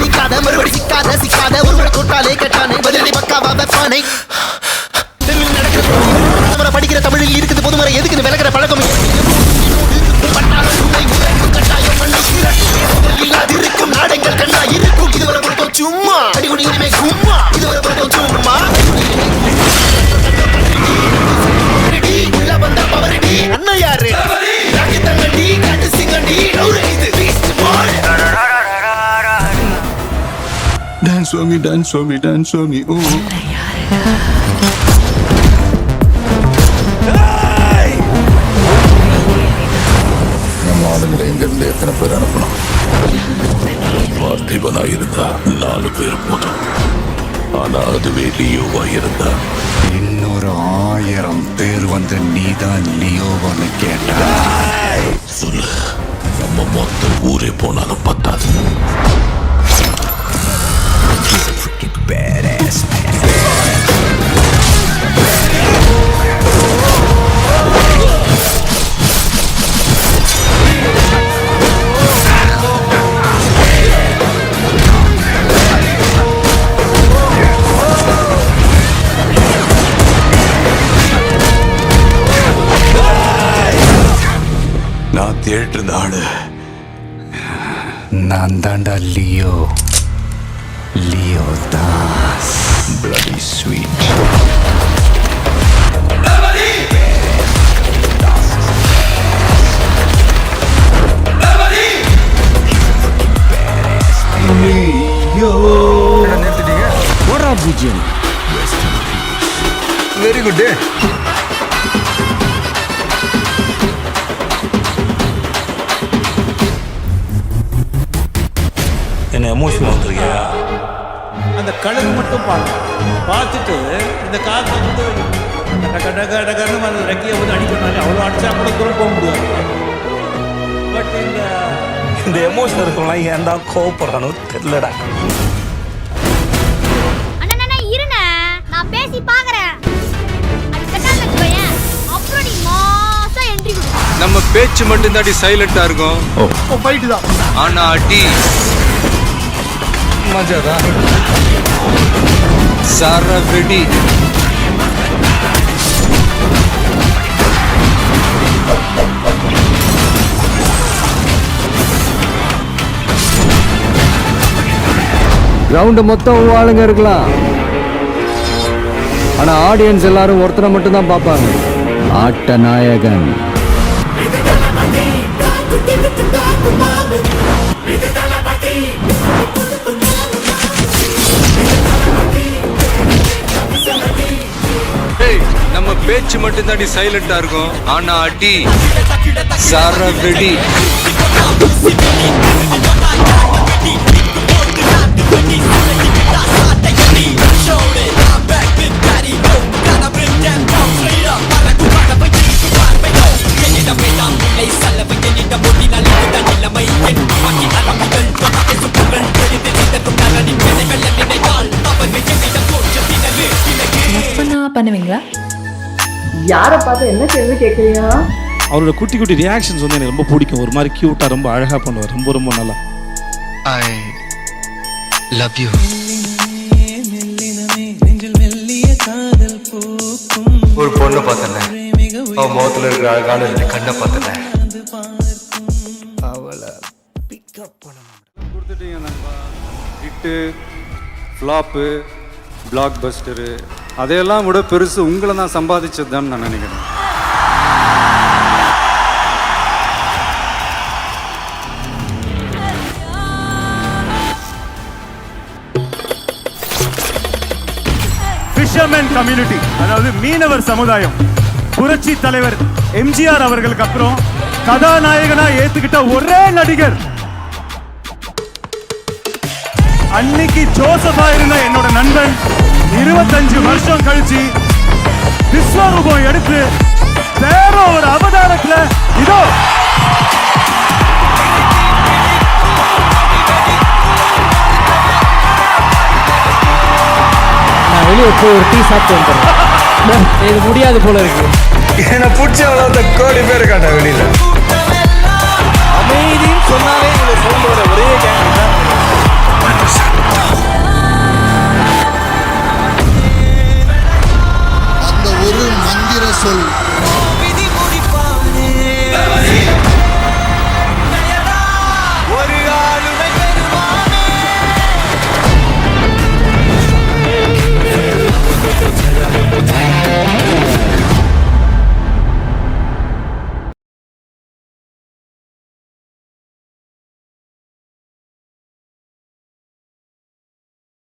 நிக்காத மறுபடி சிக்காத ஒருவரை தொட்டாலே கேட்டானே பதிலடி பக்காவா வெப்பானை நடக்கிற படிக்கிற தமிழில் இருக்குது பொதுமுறை எதுக்கு விலகிற பழக்கம் இல்லாதிருக்கும் நாடங்கள் கண்ணா இருக்கும் இதுவரை பொறுத்தோம் சும்மா அடிக்குடி இனிமே கும்மா இதுவரை பொறுத்தோம் சும்மா வந்த பவரடி அண்ணா யாரு தங்கடி கட்டு சிங்கடி Dance for me, dance for me, dance for me, oh. நம்ம ஆளுங்களை இங்கிருந்து எத்தனை பேர் அனுப்பணும்? பார்த்திபனா இருந்தா 4 பேர் போதும். ஆனா அதுவே லியோவா இருந்தா இன்னொரு 1000 பேர் வந்து நீதான் லியோவான்னு கேட்டா சொல்லு, நம்ம மொத்த ஊரே போனாலும் பத்தாது. Badass man. நான் தேடிட்டு இருந்த ஆளு நான் தாண்டா Leo Das bloody sweet. Leo. What up, Vijay? Very good day. என்ன எமோஷனல் வந்துருக்கியா? அந்த கழுகு மட்டும் பார்த்துட்டு இந்த காற்று வந்து கடகடகடகன்னு அந்த ரெக்கையை வந்து அடிக்கணும்னாலே அவ்வளோ அடிச்சா கூட தூரம் போக முடியாது. பட் இந்த எமோஷனல் இருக்கவங்களாம் ஏன் தான் கோவப்படுறானோ தெரியலடா. அண்ணா இருண்ணே, நான் பேசி பார்க்கறேன். அது செட்டால வச்சுக்கோயேன். அப்புறம் நீ மாசா என்ட்ரி கொடு. நம்ம பேச்சு மட்டும் தாடி சைலண்டா இருக்கும். ஓ ஃபைட் தான். ஆனா அடி மஜாதான். சரவெடி கிரவுண்ட் மொத்தம் ஆளுங்க இருக்கலாம், ஆனா ஆடியன்ஸ் எல்லாரும் ஒருத்தரை மட்டும் தான் பார்ப்பாங்க, ஆட்ட நாயகன். நம்ம பேச்சு மட்டும் தாடி சைலண்டா இருக்கும், ஆனா அடி சரவெடி. பண்ணுவீங்களா? யாரை பார்த்து என்ன கேள்வி கேட்குறீங்க? அவரோட குட்டி குட்டி ரியாக்ஷன்ஸ் வந்து எனக்கு ரொம்ப பிடிக்கும். ஒரு மாதிரி கியூட்டா ரொம்ப அழகா பண்ணுவார், ரொம்ப ரொம்ப நல்லா. I love you. ஒரு பொண்ணு பார்த்தேன், அவன் முகத்துல இருக்கிற அழகான கண்ணை பார்த்தேன். அவளை பிக்கப் பண்ணணும். கொடுத்துட்டீங்க நண்பா. ஹிட்டு, ஃப்ளாப்பு, பிளாக் பஸ்டரு, அதையெல்லாம் விட பெருசு உங்களை நான் சம்பாதிச்சது தான் நான் நினைக்கிறேன். ஃபிஷர்மேன் கம்யூனிட்டி, அதாவது மீனவர் சமுதாயம், புரட்சி தலைவர் எம்ஜிஆர் அவர்களுக்கு அப்புறம் கதாநாயகனா ஏத்துக்கிட்ட ஒரே நடிகர். அன்னைக்கு ஜோசஃபா இருந்த என்னோட நண்பன் 25 வருஷம் கழிச்சு விஸ்வரூபம் எடுத்து வேற ஒரு அவதாரத்துல இதோ நான் வெளியே போய் ஒரு டீ சாப்பிட்டு வந்துடுறேன். இது முடியாது போல இருக்கு. என்ன பிடிச்ச அவ்வளோ கோடி பேர் காட்டா வெளியில. அமைதின்னு சொன்னாலே இதில் சவுண்ட் வர ஒரே கேங் தான். சொல்